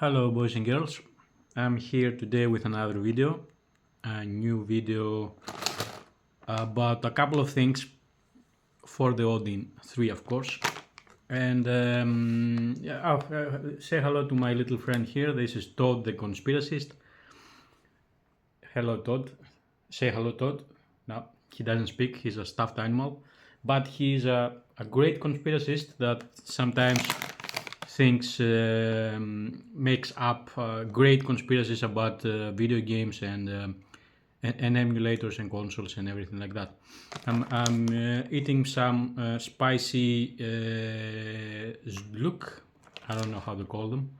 Hello boys and girls, I'm here today with another video, a new video about a couple of things for the Odin 3 of course. And say hello to my little friend here. This is Todd The Conspirarist. Hello Todd. Say hello Todd. No, he doesn't speak, he's a stuffed animal. But he's a great conspiracist that sometimes thinks makes up great conspiracies about video games and emulators and consoles and everything like that. I'm eating some spicy zluk. I don't know how to call them.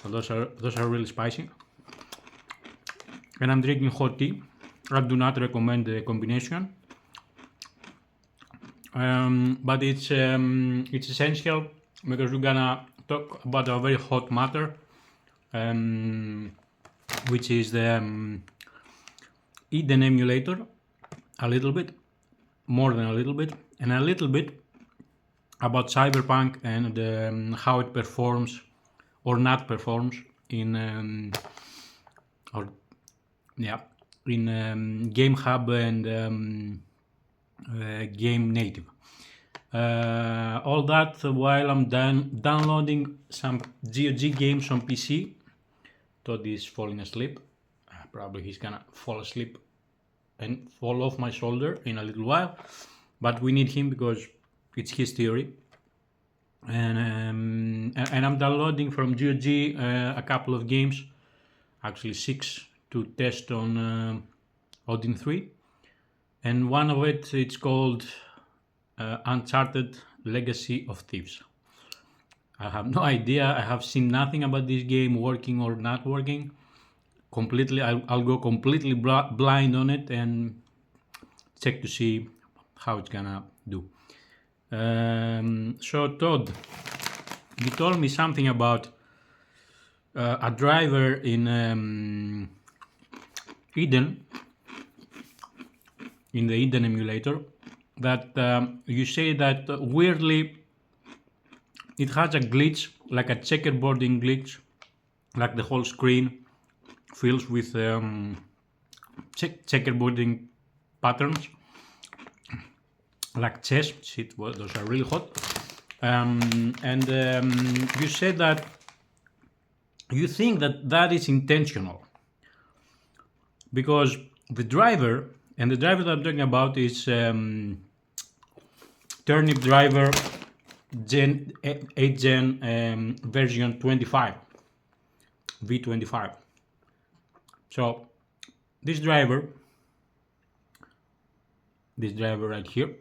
Those are really spicy. And I'm drinking hot tea. I do not recommend the combination. But it's essential because we're gonna talk about a very hot matter, which is the Odin emulator, a little bit, more than a little bit, and a little bit about Cyberpunk and how it performs or not performs in Game Hub and Game Native. All that while I'm downloading some GOG games on PC. Todd is falling asleep. Probably he's gonna fall asleep and fall off my shoulder in a little while, but we need him because it's his theory. And I'm downloading from GOG a couple of games, actually 6, to test on Odin 3, and one of it's called Uncharted Legacy of Thieves. I have no idea. I have seen nothing about this game working or not working. Completely, I'll go completely blind on it and check to see how it's gonna do. So Todd, you told me something about a driver in Odin, in the Odin emulator, that you say that weirdly it has a glitch, like a checkerboarding glitch, like the whole screen fills with checkerboarding patterns, like chess. Shit, well, those are really hot. You said that you think that is intentional because the driver, and the driver that I'm talking about is Turnip driver 8 Gen version 25, V25. So this driver right here,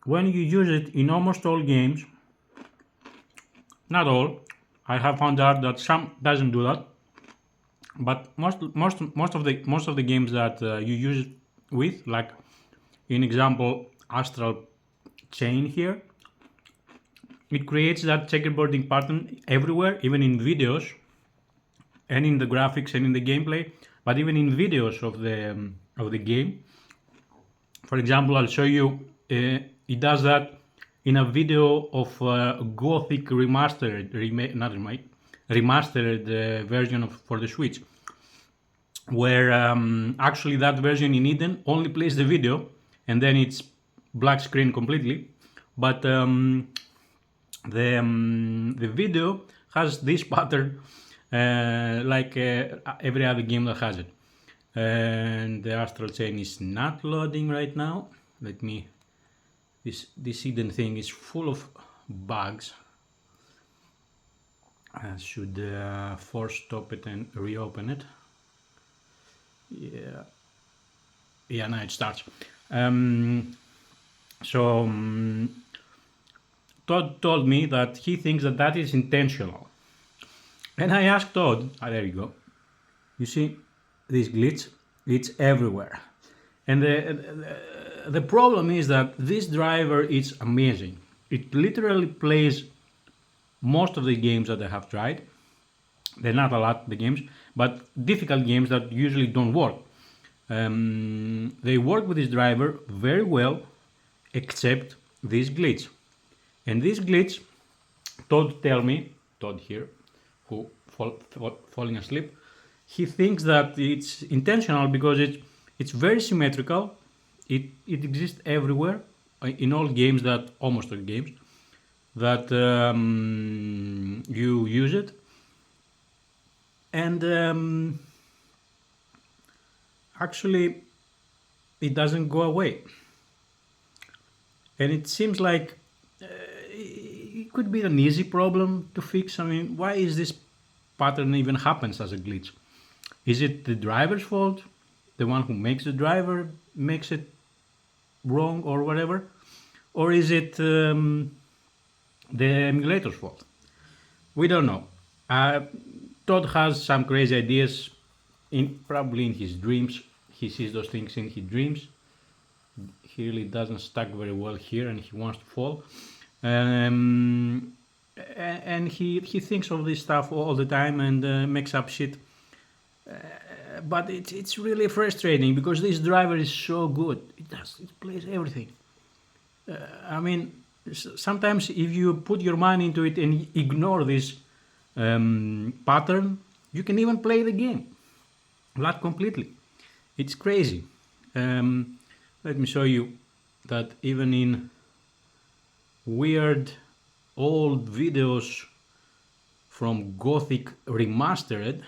when you use it in almost all games, not all, I have found out that some doesn't do that, but most of the games that you use it with, like in example Astral Chain here, it creates that checkerboarding pattern everywhere, even in videos and in the graphics and in the gameplay, but even in videos of the game. For example, I'll show you, it does that in a video of Gothic remastered version for the Switch, where actually that version in Eden only plays the video and then it's black screen completely, but the video has this pattern like every other game that has it. And the Astral Chain is not loading right now. Let me, this Eden thing is full of bugs. I should force stop it and reopen it. Yeah, now it starts. Todd told me that he thinks that is intentional. And I asked Todd, there you go. You see this glitch? It's everywhere. And the problem is that this driver is amazing. It literally plays most of the games that I have tried. They're not a lot, the games, but difficult games that usually don't work. They work with this driver very well, except this glitch. And this glitch, Todd here, who falling asleep. He thinks that it's intentional because it's very symmetrical. It exists everywhere in all games, that almost all games that you use it, and actually it doesn't go away. And it seems like it could be an easy problem to fix. I mean, why is this pattern even happens as a glitch? Is it the driver's fault? The one who makes the driver makes it wrong or whatever? Or is it the emulator's fault? We don't know. Todd has some crazy ideas, probably in his dreams. He sees those things in his dreams. He really doesn't stack very well here, and he wants to fall. And he thinks of this stuff all the time and makes up shit. But it's really frustrating because this driver is so good. It plays everything. I mean, sometimes if you put your mind into it and ignore this pattern, you can even play the game, not completely. It's crazy. Let me show you that even in weird old videos from Gothic Remastered,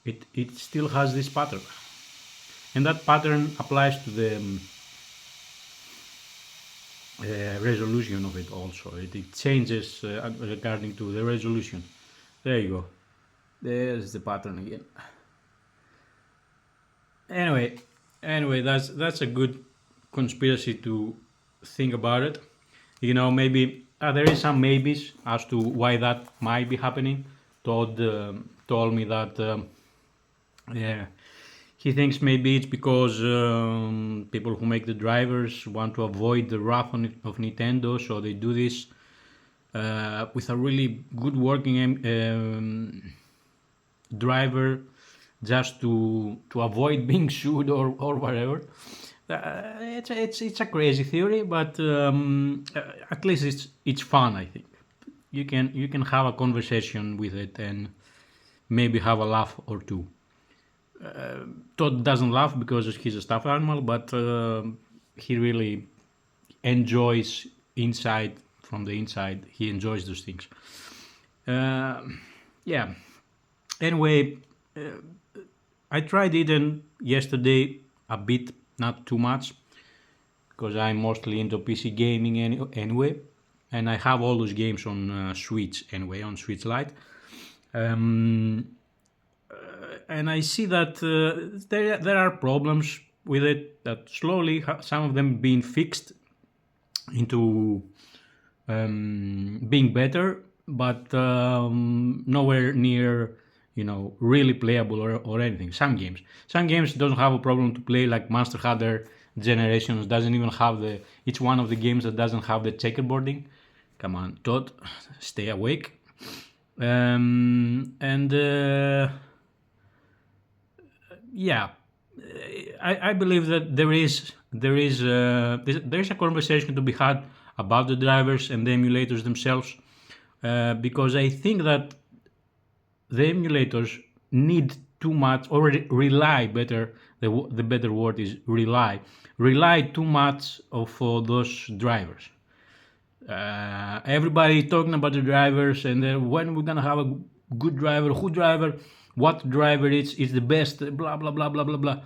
it still has this pattern. And that pattern applies to the resolution of it also. It changes regarding to the resolution. There you go. There's the pattern again. Anyway, that's a good conspiracy to think about it. You know, maybe there is some maybes as to why that might be happening. Todd told me that he thinks maybe it's because people who make the drivers want to avoid the wrath of Nintendo, so they do this with a really good working driver, just to avoid being sued or whatever. It's a crazy theory, but at least it's fun. I think you can have a conversation with it and maybe have a laugh or two. Todd doesn't laugh because he's a stuffed animal, but he really enjoys from the inside. He enjoys those things. Yeah. Anyway, I tried it yesterday a bit, not too much, because I'm mostly into PC gaming anyway, and I have all those games on Switch anyway, on Switch Lite. And I see that there are problems with it, that slowly some of them being fixed into being better, but nowhere near, really playable or anything. Some games don't have a problem to play, like Monster Hunter Generations doesn't even have it's one of the games that doesn't have the checkerboarding. Come on, Todd, stay awake. Yeah, I believe that there is a conversation to be had about the drivers and the emulators themselves, because I think that the emulators need too much, or rely better. The better word is rely too much of those drivers. Everybody talking about the drivers, and when we're gonna have a good driver, what driver is the best, blah blah blah blah blah blah.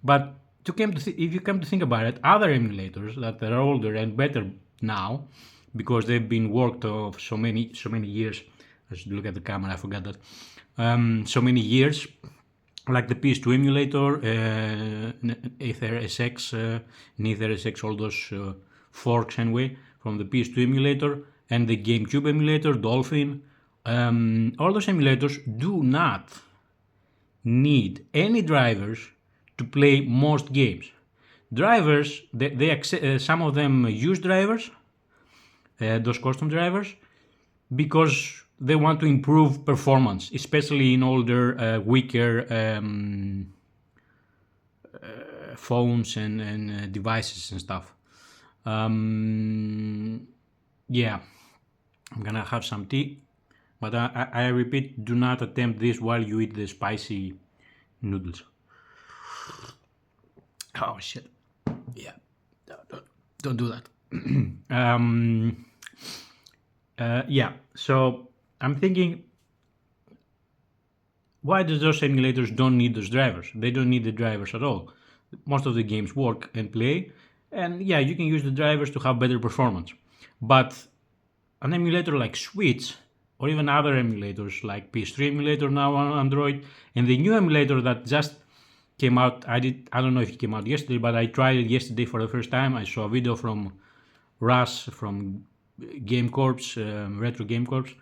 But if you come to think about it, other emulators that are older and better now, because they've been worked of so many years. I should look at the camera. I forgot that. So many years, like the PS2 emulator, Aether SX, Nether SX, all those forks anyway from the PS2 emulator, and the GameCube emulator, Dolphin. All those emulators do not need any drivers to play most games. Drivers, some of them use drivers, those custom drivers, because they want to improve performance, especially in older, weaker phones and devices and stuff. Yeah, I'm gonna have some tea. But I repeat, do not attempt this while you eat the spicy noodles. Oh shit! Yeah, don't do that. Yeah. So I'm thinking, why does those emulators don't need those drivers? They don't need the drivers at all. Most of the games work and play, and yeah, you can use the drivers to have better performance. But an emulator like Switch or even other emulators like PS3 emulator now on Android and the new emulator that just came out. I don't know if it came out yesterday, but I tried it yesterday for the first time. I saw a video from Russ from Game Corps, Retro Game Corps,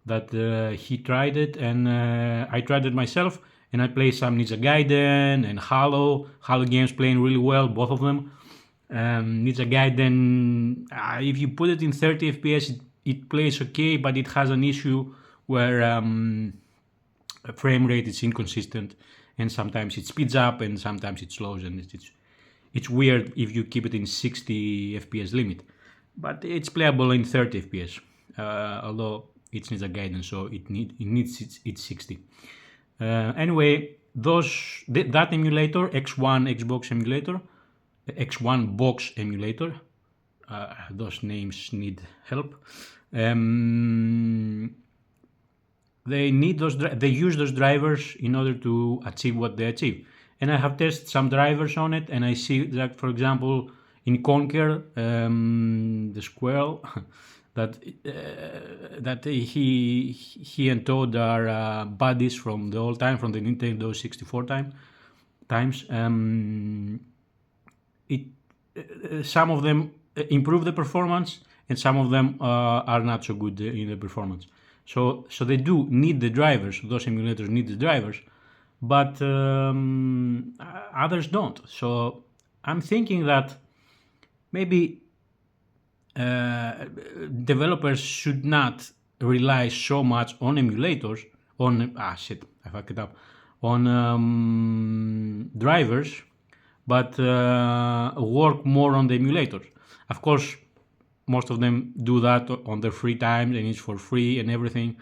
that he tried it, and I tried it myself, and I played some Ninja Gaiden and Halo games playing really well, both of them. Ninja Gaiden, if you put it in 30 FPS, it plays okay, but it has an issue where frame rate is inconsistent, and sometimes it speeds up and sometimes it slows, and it's weird if you keep it in 60 FPS limit. But it's playable in 30 FPS, although it's Ninja Gaiden, so it needs its 60. Anyway, that emulator, X1 Xbox emulator, X1 box emulator, those names need help. They use those drivers in order to achieve what they achieve. And I have tested some drivers on it, and I see that, for example, in Conquer, the squirrel, that he and Todd are buddies from the old time, from the Nintendo 64 times. Some of them improve the performance, and some of them are not so good in the performance. So they do need the drivers. Those emulators need the drivers, but others don't. So I'm thinking that maybe developers should not rely so much on emulators, on drivers, but work more on the emulators. Of course, most of them do that on their free time, and it's for free and everything.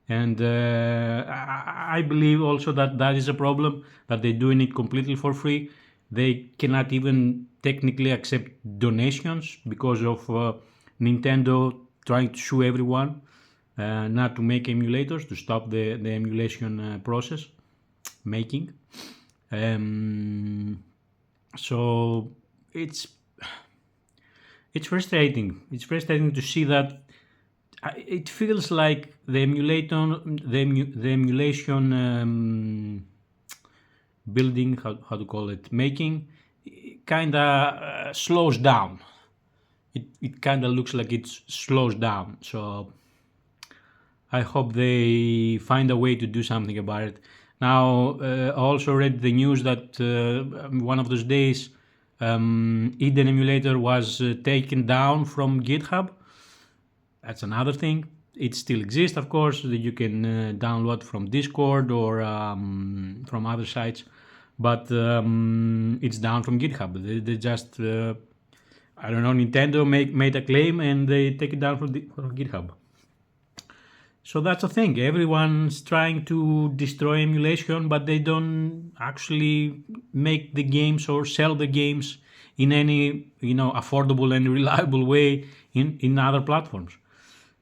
And I believe also that is a problem, that they're doing it completely for free. They cannot even technically accept donations because of Nintendo trying to sue everyone not to make emulators, to stop the emulation process making. So it's frustrating. It's frustrating to see that it feels like the emulation building, how to call it, making, kind of slows down. It kind of looks like it slows down. So I hope they find a way to do something about it. Now, I also read the news that one of those days, Eden emulator was taken down from GitHub. That's another thing. It still exists, of course, that you can download from Discord or from other sites, but it's down from GitHub. They just, I don't know, Nintendo made a claim and they take it down from GitHub. So that's the thing. Everyone's trying to destroy emulation, but they don't actually make the games or sell the games in any affordable and reliable way in other platforms.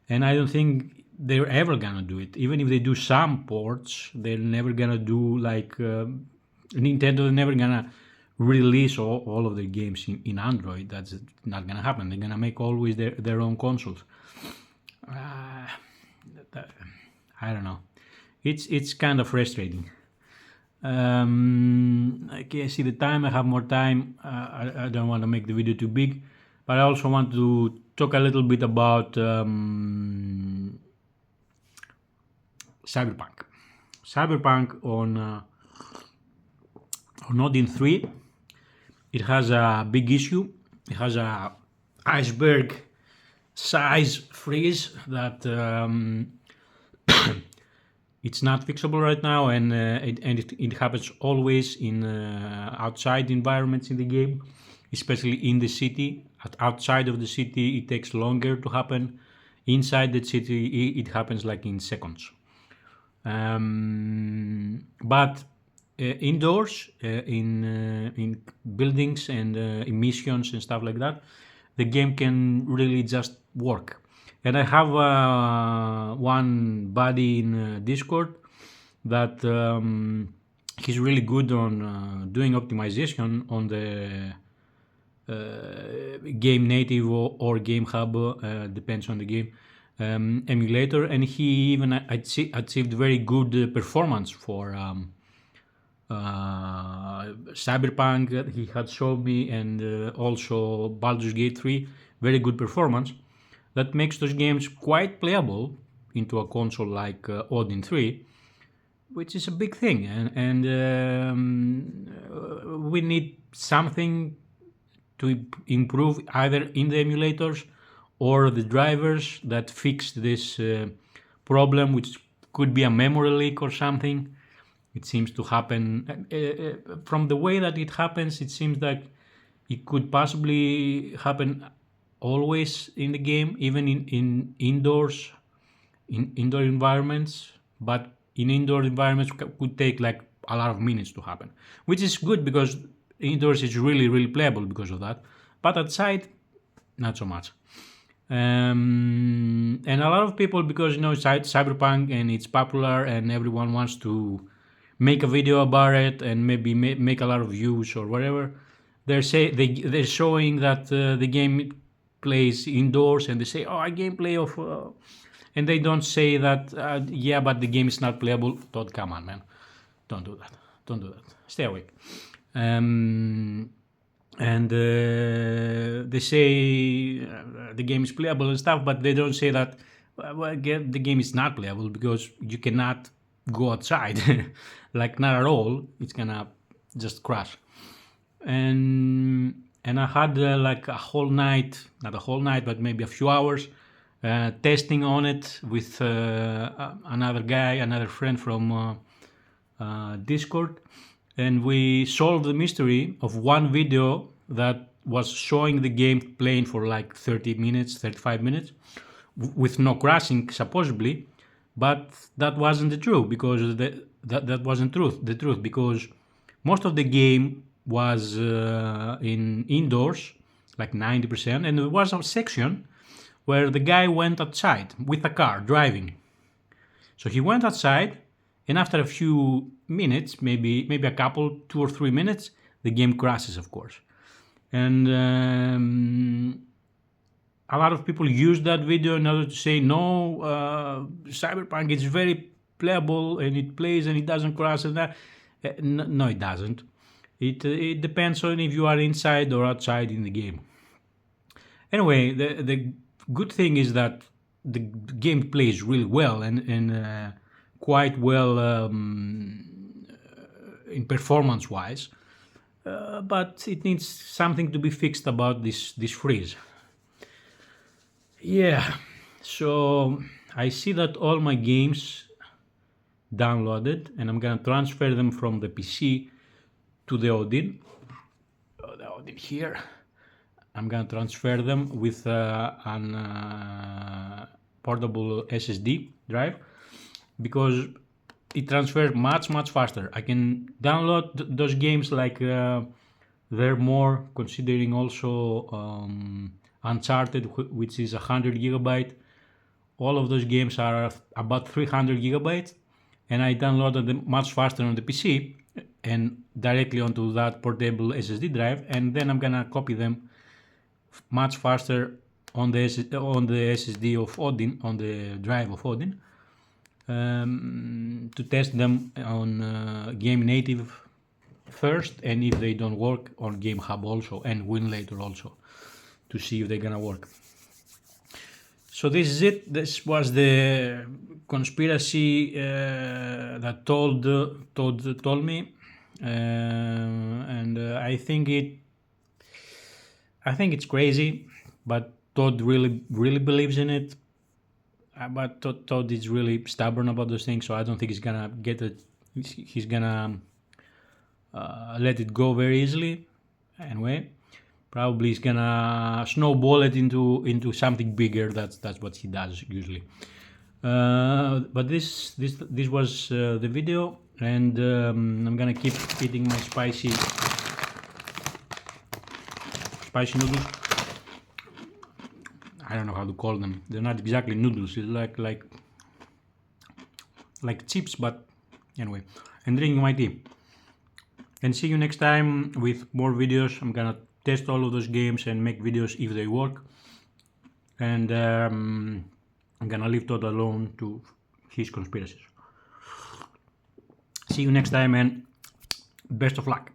And I don't think they're ever gonna do it. Even if they do some ports, they're never gonna do like Nintendo. They're never gonna release all of their games in Android. That's not gonna happen. They're gonna make always their own consoles. I don't know. It's kind of frustrating. I see the time. I have more time. I don't want to make the video too big, but I also want to talk a little bit about Cyberpunk. Cyberpunk on Odin 3. It has a big issue. It has a iceberg size freeze that it's not fixable right now, and it happens always in outside environments in the game, especially in the city. Outside of the city, it takes longer to happen. Inside the city, it happens like in seconds. But indoors, in buildings and in missions and stuff like that, the game can really just work. And I have one buddy in Discord that he's really good on doing optimization on the game native or game hub, depends on the game, emulator, and he even achieved very good performance for Cyberpunk. He had shown me, and also Baldur's Gate 3, very good performance. That makes those games quite playable into a console like Odin 3, which is a big thing, and we need something to improve either in the emulators or the drivers that fix this problem, which could be a memory leak or something. It seems to happen from the way that it happens. It seems like it could possibly happen always in the game, even in indoor environments, but in indoor environments could take like a lot of minutes to happen, which is good because indoors is really playable because of that, but outside not so much. And a lot of people, because it's Cyberpunk and it's popular and everyone wants to make a video about it and maybe make a lot of views or whatever, they're showing that the game plays indoors, and they say, oh, a gameplay of and they don't say that yeah, but the game is not playable. Todd, come on, man, don't do that, stay awake. And they say the game is playable and stuff, but they don't say that the game is not playable because you cannot go outside. Like, not at all. It's gonna just crash. And I had like a whole night, not a whole night, but maybe a few hours testing on it with another guy, another friend from Discord. And we solved the mystery of one video that was showing the game playing for like 30 minutes, 35 minutes, with no crashing, supposedly. But that wasn't the truth, because that wasn't the truth, because most of the game was in indoors, like 90%, and there was a section where the guy went outside with a car driving. So he went outside, and after a few minutes, maybe a couple, 2 or 3 minutes, the game crashes, of course. And a lot of people use that video in order to say, no, Cyberpunk is very playable and it plays and it doesn't crash and that. No, it doesn't. It depends on if you are inside or outside in the game. Anyway, the good thing is that the game plays really well and quite well in performance-wise, but it needs something to be fixed about this freeze. Yeah, so I see that all my games downloaded, and I'm gonna transfer them from the PC to the Odin. The Odin here. I'm gonna transfer them with an portable SSD drive, because it transfers much faster. I can download those games like they're more, considering also Uncharted, which is 100 gigabyte. All of those games are about 300 gigabytes, and I downloaded them much faster on the PC and directly onto that portable SSD drive, and then I'm gonna copy them much faster on the SSD of Odin, on the drive of Odin, to test them on Game Native first, and if they don't work, on Game Hub also, and Winlator also, to see if they're gonna work. So this is it. This was the conspiracy that Todd told me, and I think it's crazy, but Todd really believes in it. But Todd is really stubborn about those things, so I don't think he's gonna get it. He's gonna let it go very easily. Anyway, probably is gonna snowball it into something bigger. That's what he does usually. But this was the video, and I'm gonna keep eating my spicy noodles. I don't know how to call them. They're not exactly noodles. It's like chips, but anyway. And drinking my tea. And see you next time with more videos. I'm gonna test all of those games and make videos if they work. And I'm gonna leave Todd alone to his conspiracies. See you next time, and best of luck.